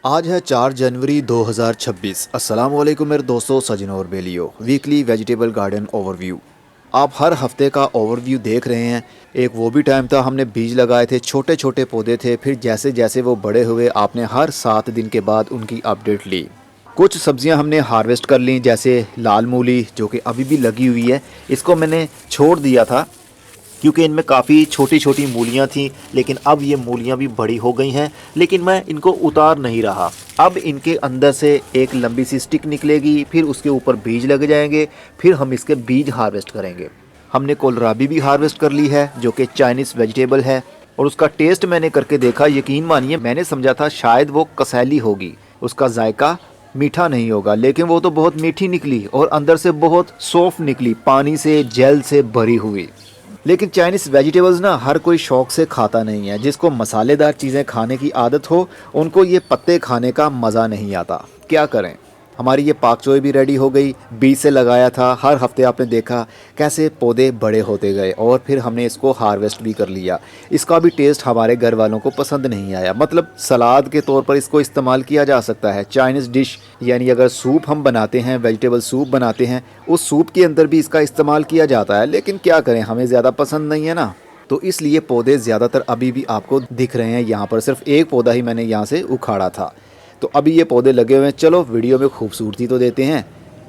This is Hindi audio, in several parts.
आज है 4 जनवरी 2026। अस्सलाम वालेकुम मेरे दोस्तों, सजनों और बेलियो। Weekly vegetable garden overview. आप हर हफ्ते का ओवरव्यू देख रहे हैं। एक वो भी टाइम था हमने बीज लगाए थे, छोटे छोटे पौधे थे, फिर जैसे जैसे वो बड़े हुए आपने हर 7 दिन के बाद उनकी अपडेट ली। कुछ सब्जियां हमने हार्वेस्ट कर ली, जैसे लाल मूली जो कि अभी भी लगी हुई है। इसको मैंने छोड़ दिया था क्योंकि इनमें काफ़ी छोटी छोटी मूलियाँ थीं, लेकिन अब ये मूलियाँ भी बड़ी हो गई हैं, लेकिन मैं इनको उतार नहीं रहा। अब इनके अंदर से एक लंबी सी स्टिक निकलेगी, फिर उसके ऊपर बीज लग जाएंगे, फिर हम इसके बीज हार्वेस्ट करेंगे। हमने कोलराबी भी हार्वेस्ट कर ली है जो कि चाइनीज़ वेजिटेबल है, और उसका टेस्ट मैंने करके देखा। यकीन मानिए, मैंने समझा था शायद वो कसैली होगी, उसका जायका मीठा नहीं होगा, लेकिन वो तो बहुत मीठी निकली और अंदर से बहुत सॉफ्ट निकली, पानी से जेल से भरी हुई। लेकिन चाइनीज़ वेजिटेबल्स ना हर कोई शौक़ से खाता नहीं है। जिसको मसालेदार चीज़ें खाने की आदत हो, उनको ये पत्ते खाने का मज़ा नहीं आता। क्या करें। हमारी ये पाक चोई भी रेडी हो गई। बीज से लगाया था, हर हफ्ते आपने देखा कैसे पौधे बड़े होते गए, और फिर हमने इसको हार्वेस्ट भी कर लिया। इसका भी टेस्ट हमारे घर वालों को पसंद नहीं आया। मतलब सलाद के तौर पर इसको इस्तेमाल किया जा सकता है। चाइनीज़ डिश यानी अगर सूप हम बनाते हैं, वेजिटेबल सूप बनाते हैं, उस सूप के अंदर भी इसका इस्तेमाल किया जाता है। लेकिन क्या करें, हमें ज़्यादा पसंद नहीं है ना, तो इसलिए पौधे ज़्यादातर अभी भी आपको दिख रहे हैं। यहाँ पर सिर्फ एक पौधा ही मैंने यहाँ से उखाड़ा था, तो अभी ये पौधे लगे हुए हैं। चलो वीडियो में खूबसूरती तो देते हैं।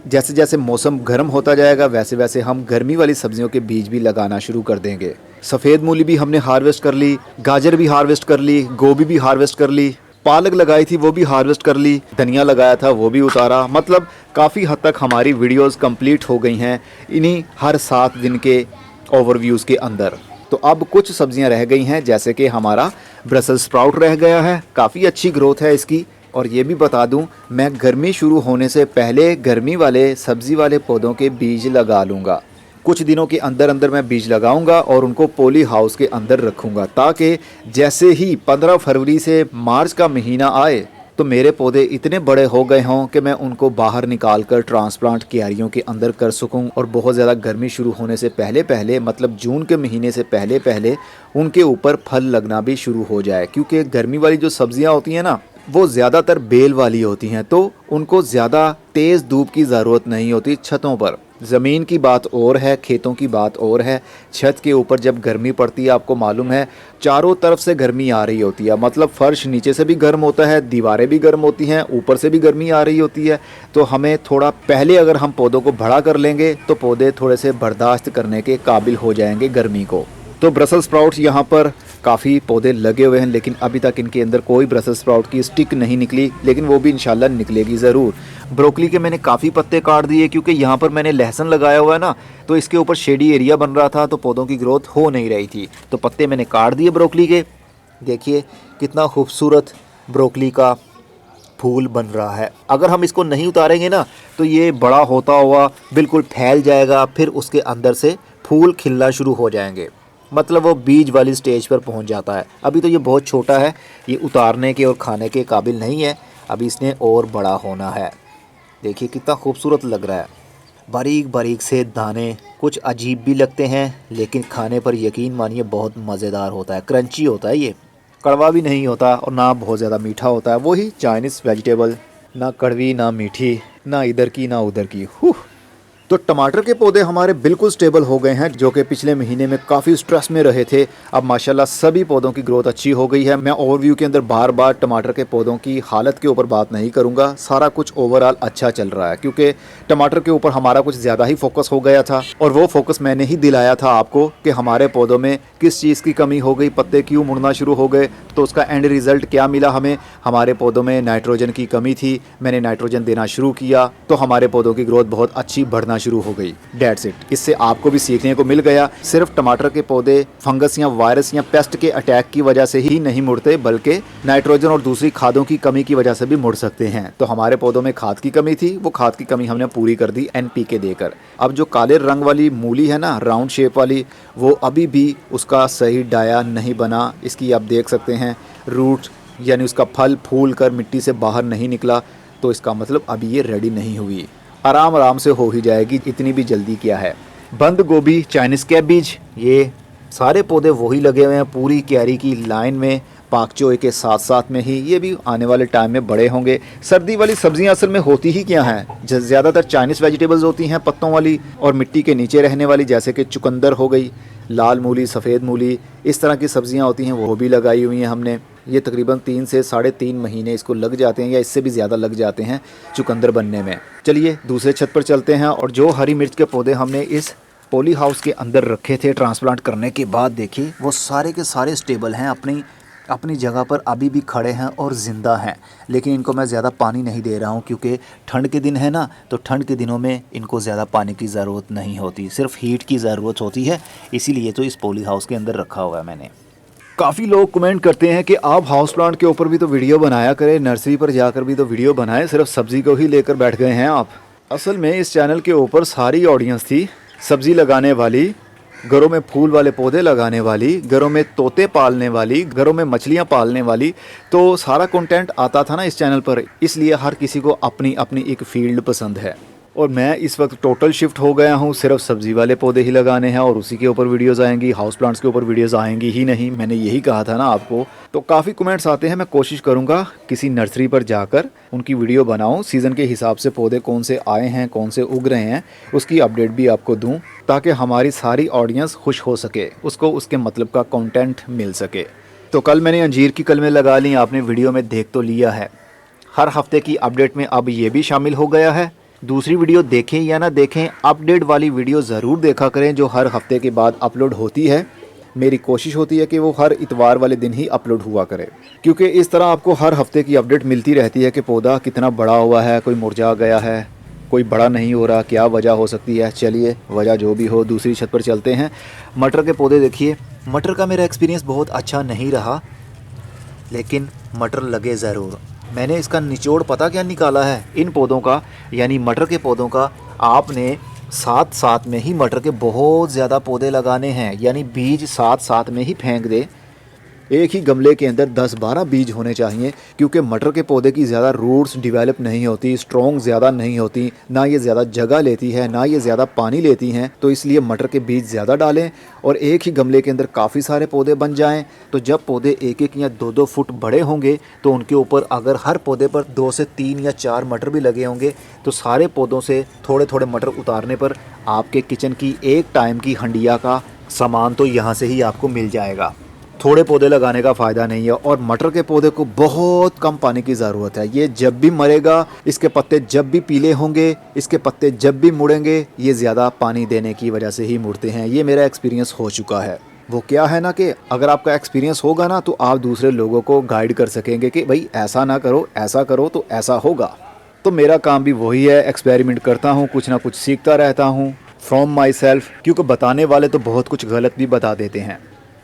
जैसे जैसे मौसम गर्म होता जाएगा, वैसे वैसे हम गर्मी वाली सब्जियों के बीज भी लगाना शुरू कर देंगे। सफ़ेद मूली भी हमने हार्वेस्ट कर ली, गाजर भी हार्वेस्ट कर ली, गोभी भी हार्वेस्ट कर ली, पालक लगाई थी वो भी हार्वेस्ट कर ली, धनिया लगाया था वो भी उतारा। मतलब काफ़ी हद तक हमारी वीडियोस कंप्लीट हो गई हैं इन्हीं हर 7 दिन के ओवरव्यूज़ के अंदर। तो अब कुछ सब्जियां रह गई हैं, जैसे कि हमारा ब्रसल स्प्राउट रह गया है, काफ़ी अच्छी ग्रोथ है इसकी। और ये भी बता दूं, मैं गर्मी शुरू होने से पहले गर्मी वाले सब्ज़ी वाले पौधों के बीज लगा लूँगा। कुछ दिनों के अंदर अंदर मैं बीज लगाऊंगा और उनको पॉली हाउस के अंदर रखूंगा, ताकि जैसे ही 15 फरवरी से मार्च का महीना आए तो मेरे पौधे इतने बड़े हो गए हों कि मैं उनको बाहर निकाल कर ट्रांसप्लांट क्यारियों के अंदर कर सकूं, और बहुत ज़्यादा गर्मी शुरू होने से पहले पहले, मतलब जून के महीने से पहले पहले उनके ऊपर फल लगना भी शुरू हो जाए। क्योंकि गर्मी वाली जो सब्ज़ियाँ होती हैं ना, वो ज़्यादातर बेल वाली होती हैं, तो उनको ज़्यादा तेज़ धूप की ज़रूरत नहीं होती छतों पर। ज़मीन की बात और है, खेतों की बात और है। छत के ऊपर जब गर्मी पड़ती है, आपको मालूम है चारों तरफ से गर्मी आ रही होती है। मतलब फ़र्श नीचे से भी गर्म होता है, दीवारें भी गर्म होती हैं, ऊपर से भी गर्मी आ रही होती है। तो हमें थोड़ा पहले अगर हम पौधों को बड़ा कर लेंगे तो पौधे थोड़े से बर्दाश्त करने के काबिल हो जाएंगे गर्मी को। तो ब्रसल स्प्राउट्स यहाँ पर काफ़ी पौधे लगे हुए हैं, लेकिन अभी तक इनके अंदर कोई ब्रसल स्प्राउट की स्टिक नहीं निकली, लेकिन वो भी इंशाल्लाह निकलेगी ज़रूर। ब्रोकली के मैंने काफ़ी पत्ते काट दिए, क्योंकि यहाँ पर मैंने लहसुन लगाया हुआ है ना, तो इसके ऊपर शेडी एरिया बन रहा था, तो पौधों की ग्रोथ हो नहीं रही थी। तो पत्ते मैंने काट दिए ब्रोकली के। देखिए कितना खूबसूरत ब्रोकली का फूल बन रहा है। अगर हम इसको नहीं उतारेंगे ना, तो ये बड़ा होता हुआ बिल्कुल फैल जाएगा, फिर उसके अंदर से फूल खिलना शुरू हो जाएंगे। मतलब वो बीज वाली स्टेज पर पहुंच जाता है। अभी तो ये बहुत छोटा है, ये उतारने के और खाने के काबिल नहीं है, अभी इसने और बड़ा होना है। देखिए कितना खूबसूरत लग रहा है। बारीक बारीक से दाने, कुछ अजीब भी लगते हैं, लेकिन खाने पर यकीन मानिए बहुत मज़ेदार होता है। क्रंची होता है, ये कड़वा भी नहीं होता और ना बहुत ज़्यादा मीठा होता है। वही चाइनीज़ वेजिटेबल, ना कड़वी ना मीठी, ना इधर की ना उधर की। तो टमाटर के पौधे हमारे बिल्कुल स्टेबल हो गए हैं, जो कि पिछले महीने में काफ़ी स्ट्रेस में रहे थे। अब माशाल्लाह सभी पौधों की ग्रोथ अच्छी हो गई है। मैं ओवरव्यू के अंदर बार बार टमाटर के पौधों की हालत के ऊपर बात नहीं करूंगा, सारा कुछ ओवरऑल अच्छा चल रहा है, क्योंकि टमाटर के ऊपर हमारा कुछ ज़्यादा ही फोकस हो गया था, और वो फोकस मैंने ही दिलाया था आपको कि हमारे पौधों में किस चीज़ की कमी हो गई, पत्ते क्यों मुड़ना शुरू हो गए। तो उसका एंड रिज़ल्ट क्या मिला हमें, हमारे पौधों में नाइट्रोजन की कमी थी, मैंने नाइट्रोजन देना शुरू किया, तो हमारे पौधों की ग्रोथ बहुत अच्छी बढ़ना शुरू हो गई। That's it. इससे आपको भी सीखने को मिल गया, सिर्फ टमाटर के पौधे फंगस या वायरस या पेस्ट के अटैक की वजह से ही नहीं मुड़ते, बल्कि नाइट्रोजन और दूसरी खादों की कमी की वजह से भी मुड़ सकते हैं। तो हमारे पौधों में खाद की कमी थी, वो खाद की कमी हमने पूरी कर दी NPK देकर। अब जो काले रंग वाली मूली है ना, राउंड शेप वाली, वो अभी भी उसका सही डाया नहीं बना। इसकी आप देख सकते हैं रूट, यानी उसका फल फूल कर मिट्टी से बाहर नहीं निकला, तो इसका मतलब अभी ये रेडी नहीं हुई। आराम आराम से हो ही जाएगी, इतनी भी जल्दी क्या है। बंद गोभी, चाइनीज़ कैबेज, ये सारे पौधे वही लगे हुए हैं पूरी क्यारी की लाइन में। पाक चोए के साथ साथ में ही ये भी आने वाले टाइम में बड़े होंगे। सर्दी वाली सब्जियां असल में होती ही क्या हैं, ज़्यादातर चाइनीज़ वेजिटेबल्स होती हैं पत्तों वाली और मिट्टी के नीचे रहने वाली, जैसे कि चुकंदर हो गई, लाल मूली, सफ़ेद मूली, इस तरह की सब्जियां होती हैं, वो भी लगाई हुई हैं हमने। ये तकरीबन 3 से 3.5 महीने इसको लग जाते हैं या इससे भी ज़्यादा लग जाते हैं चुकंदर बनने में। चलिए दूसरे छत पर चलते हैं और जो हरी मिर्च के पौधे हमने इस पॉली हाउस के अंदर रखे थे ट्रांसप्लांट करने के बाद, देखिए वो सारे के सारे स्टेबल हैं, अपनी अपनी जगह पर अभी भी खड़े हैं और ज़िंदा हैं। लेकिन इनको मैं ज़्यादा पानी नहीं दे रहा हूँ क्योंकि ठंड के दिन है ना, तो ठंड के दिनों में इनको ज़्यादा पानी की ज़रूरत नहीं होती, सिर्फ हीट की ज़रूरत होती है। इसीलिए तो इस पॉली हाउस के अंदर रखा हुआ है मैंने। काफ़ी लोग कमेंट करते हैं कि आप हाउस प्लांट के ऊपर भी तो वीडियो बनाया करें, नर्सरी पर जाकर भी तो वीडियो बनाएं, सिर्फ सब्ज़ी को ही लेकर बैठ गए हैं आप। असल में इस चैनल के ऊपर सारी ऑडियंस थी, सब्ज़ी लगाने वाली, घरों में फूल वाले पौधे लगाने वाली, घरों में तोते पालने वाली, घरों में मछलियां पालने वाली, तो सारा कंटेंट आता था ना इस चैनल पर। इसलिए हर किसी को अपनी अपनी एक फील्ड पसंद है और मैं इस वक्त टोटल शिफ्ट हो गया हूँ, सिर्फ सब्ज़ी वाले पौधे ही लगाने हैं और उसी के ऊपर वीडियोज़ आएंगी, हाउस प्लांट्स के ऊपर वीडियोज़ आएंगी ही नहीं। मैंने यही कहा था ना आपको। तो काफ़ी कमेंट्स आते हैं, मैं कोशिश करूँगा किसी नर्सरी पर जाकर उनकी वीडियो बनाऊँ, सीज़न के हिसाब से पौधे कौन से आए हैं, कौन से उग रहे हैं, उसकी अपडेट भी आपको दूँ, ताकि हमारी सारी ऑडियंस खुश हो सके, उसको उसके मतलब का कंटेंट मिल सके। तो कल मैंने अंजीर की कलमें लगा ली, आपने वीडियो में देख तो लिया है। हर हफ्ते की अपडेट में अब ये भी शामिल हो गया है। दूसरी वीडियो देखें या ना देखें, अपडेट वाली वीडियो ज़रूर देखा करें जो हर हफ्ते के बाद अपलोड होती है। मेरी कोशिश होती है कि वो हर इतवार वाले दिन ही अपलोड हुआ करे, क्योंकि इस तरह आपको हर हफ्ते की अपडेट मिलती रहती है कि पौधा कितना बड़ा हुआ है, कोई मुरझा गया है, कोई बड़ा नहीं हो रहा, क्या वजह हो सकती है। चलिए वजह जो भी हो, दूसरी छत पर चलते हैं। मटर के पौधे देखिए, मटर का मेरा एक्सपीरियंस बहुत अच्छा नहीं रहा, लेकिन मटर लगे ज़रूर। मैंने इसका निचोड़ पता क्या निकाला है इन पौधों का, यानी मटर के पौधों का। आपने साथ साथ में ही मटर के बहुत ज़्यादा पौधे लगाने हैं, यानी बीज साथ साथ में ही फेंक दे। एक ही गमले के अंदर 10-12 बीज होने चाहिए, क्योंकि मटर के पौधे की ज़्यादा रूट्स डेवलप नहीं होती, स्ट्रॉन्ग ज़्यादा नहीं होती, ना ये ज़्यादा जगह लेती है, ना ये ज़्यादा पानी लेती हैं। तो इसलिए मटर के बीज ज़्यादा डालें और एक ही गमले के अंदर काफ़ी सारे पौधे बन जाएं। तो जब पौधे 1-1 या 2-2 फुट बड़े होंगे तो उनके ऊपर अगर हर पौधे पर 2 से 3 या 4 मटर भी लगे होंगे, तो सारे पौधों से थोड़े थोड़े मटर उतारने पर आपके किचन की एक टाइम की हंडिया का सामान तो यहाँ से ही आपको मिल जाएगा। थोड़े पौधे लगाने का फ़ायदा नहीं है। और मटर के पौधे को बहुत कम पानी की ज़रूरत है। ये जब भी मरेगा, इसके पत्ते जब भी पीले होंगे, इसके पत्ते जब भी मुड़ेंगे, ये ज़्यादा पानी देने की वजह से ही मुड़ते हैं। ये मेरा एक्सपीरियंस हो चुका है। वो क्या है ना कि अगर आपका एक्सपीरियंस होगा ना, तो आप दूसरे लोगों को गाइड कर सकेंगे कि भाई ऐसा ना करो, ऐसा करो तो ऐसा होगा। तो मेरा काम भी वही है, एक्सपेरिमेंट करता हूँ, कुछ ना कुछ सीखता रहता हूँ फ्रॉम माई सेल्फ, क्योंकि बताने वाले तो बहुत कुछ गलत भी बता देते हैं।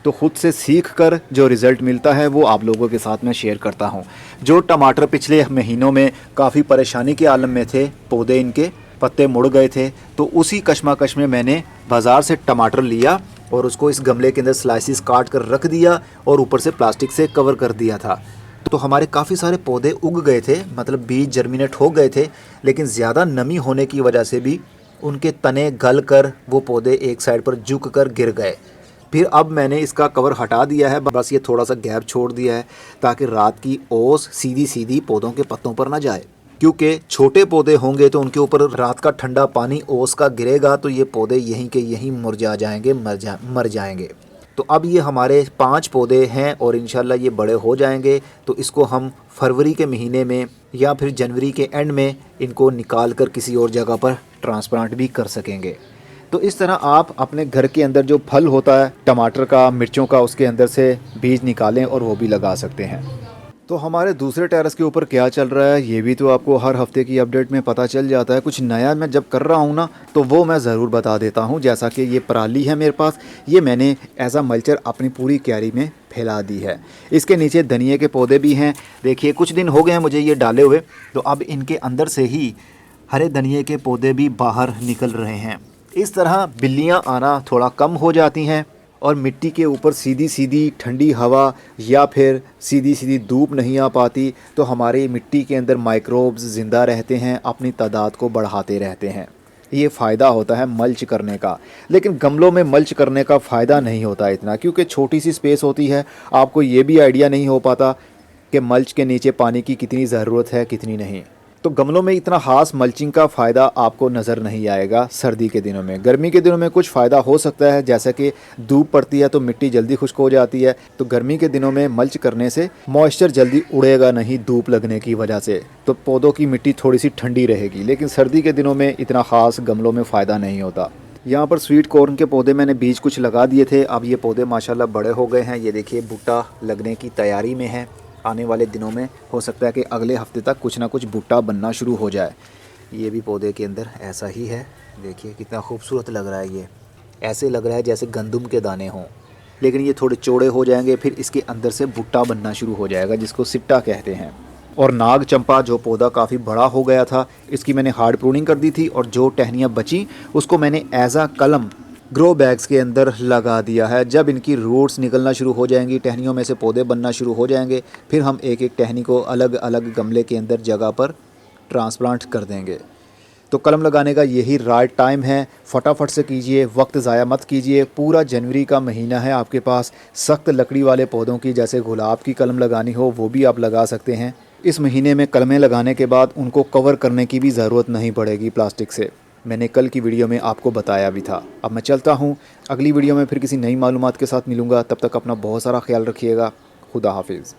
तो ख़ुद से सीख कर जो रिज़ल्ट मिलता है वो आप लोगों के साथ में शेयर करता हूँ। जो टमाटर पिछले महीनों में काफ़ी परेशानी के आलम में थे, पौधे इनके पत्ते मुड़ गए थे, तो उसी कशमकश में मैंने बाज़ार से टमाटर लिया और उसको इस गमले के अंदर स्लाइसिस काट कर रख दिया और ऊपर से प्लास्टिक से कवर कर दिया था। तो हमारे काफ़ी सारे पौधे उग गए थे, मतलब बीज जर्मिनेट हो गए थे, लेकिन ज़्यादा नमी होने की वजह से भी उनके तने गल कर वो पौधे एक साइड पर झुक कर गिर गए। फिर अब मैंने इसका कवर हटा दिया है, बस ये थोड़ा सा गैप छोड़ दिया है ताकि रात की ओस सीधी सीधी पौधों के पत्तों पर ना जाए, क्योंकि छोटे पौधे होंगे तो उनके ऊपर रात का ठंडा पानी ओस का गिरेगा तो ये पौधे यहीं के यहीं मुरझा जाएंगे, मर जाएंगे। तो अब ये हमारे 5 पौधे हैं और इंशाल्लाह ये बड़े हो जाएंगे, तो इसको हम फरवरी के महीने में या फिर जनवरी के एंड में इनको निकाल कर किसी और जगह पर ट्रांसप्लांट भी कर सकेंगे। तो इस तरह आप अपने घर के अंदर जो फल होता है टमाटर का, मिर्चों का, उसके अंदर से बीज निकालें और वो भी लगा सकते हैं। तो हमारे दूसरे टेरेस के ऊपर क्या चल रहा है ये भी तो आपको हर हफ्ते की अपडेट में पता चल जाता है। कुछ नया मैं जब कर रहा हूँ ना, तो वो मैं ज़रूर बता देता हूँ। जैसा कि ये पराली है मेरे पास, ये मैंने एज आ मल्चर अपनी पूरी क्यारी में फैला दी है। इसके नीचे धनिए के पौधे भी हैं। देखिए कुछ दिन हो गए हैं मुझे ये डाले हुए, तो अब इनके अंदर से ही हरे धनिए के पौधे भी बाहर निकल रहे हैं। इस तरह बिल्लियाँ आना थोड़ा कम हो जाती हैं और मिट्टी के ऊपर सीधी सीधी ठंडी हवा या फिर सीधी सीधी धूप नहीं आ पाती, तो हमारी मिट्टी के अंदर माइक्रोब्स ज़िंदा रहते हैं, अपनी तादाद को बढ़ाते रहते हैं। ये फ़ायदा होता है मल्च करने का। लेकिन गमलों में मल्च करने का फ़ायदा नहीं होता इतना, क्योंकि छोटी सी स्पेस होती है। आपको ये भी आइडिया नहीं हो पाता कि मल्च के नीचे पानी की कितनी ज़रूरत है कितनी नहीं। तो गमलों में इतना ख़ास मल्चिंग का फ़ायदा आपको नज़र नहीं आएगा सर्दी के दिनों में। गर्मी के दिनों में कुछ फ़ायदा हो सकता है, जैसे कि धूप पड़ती है तो मिट्टी जल्दी खुश्क हो जाती है। तो गर्मी के दिनों में मल्च करने से मॉइस्चर जल्दी उड़ेगा नहीं धूप लगने की वजह से, तो पौधों की मिट्टी थोड़ी सी ठंडी रहेगी। लेकिन सर्दी के दिनों में इतना ख़ास गमलों में फ़ायदा नहीं होता। यहाँ पर स्वीट कॉर्न के पौधे मैंने बीज कुछ लगा दिए थे। अब ये पौधे माशाल्लाह बड़े हो गए हैं। ये देखिए भुट्टा लगने की तैयारी में है। आने वाले दिनों में हो सकता है कि अगले हफ्ते तक कुछ ना कुछ भुट्टा बनना शुरू हो जाए। ये भी पौधे के अंदर ऐसा ही है। देखिए कितना खूबसूरत लग रहा है। ये ऐसे लग रहा है जैसे गंदम के दाने हों, लेकिन ये थोड़े चौड़े हो जाएंगे, फिर इसके अंदर से भुट्टा बनना शुरू हो जाएगा, जिसको सिट्टा कहते हैं। और नाग चंपा जो पौधा काफ़ी बड़ा हो गया था, इसकी मैंने हार्ड प्रूनिंग कर दी थी, और जो टहनियाँ बची उसको मैंने एज आ कलम ग्रो बैग्स के अंदर लगा दिया है। जब इनकी रूट्स निकलना शुरू हो जाएंगी, टहनियों में से पौधे बनना शुरू हो जाएंगे, फिर हम एक एक टहनी को अलग अलग गमले के अंदर जगह पर ट्रांसप्लांट कर देंगे। तो कलम लगाने का यही राइट टाइम है। फटाफट से कीजिए, वक्त ज़ाया मत कीजिए। पूरा जनवरी का महीना है आपके पास। सख्त लकड़ी वाले पौधों की, जैसे गुलाब की कलम लगानी हो वो भी आप लगा सकते हैं। इस महीने में कलमें लगाने के बाद उनको कवर करने की भी ज़रूरत नहीं पड़ेगी प्लास्टिक से। मैंने कल की वीडियो में आपको बताया भी था। अब मैं चलता हूँ, अगली वीडियो में फिर किसी नई मालूमात के साथ मिलूँगा। तब तक अपना बहुत सारा ख्याल रखिएगा। खुदा हाफिज़।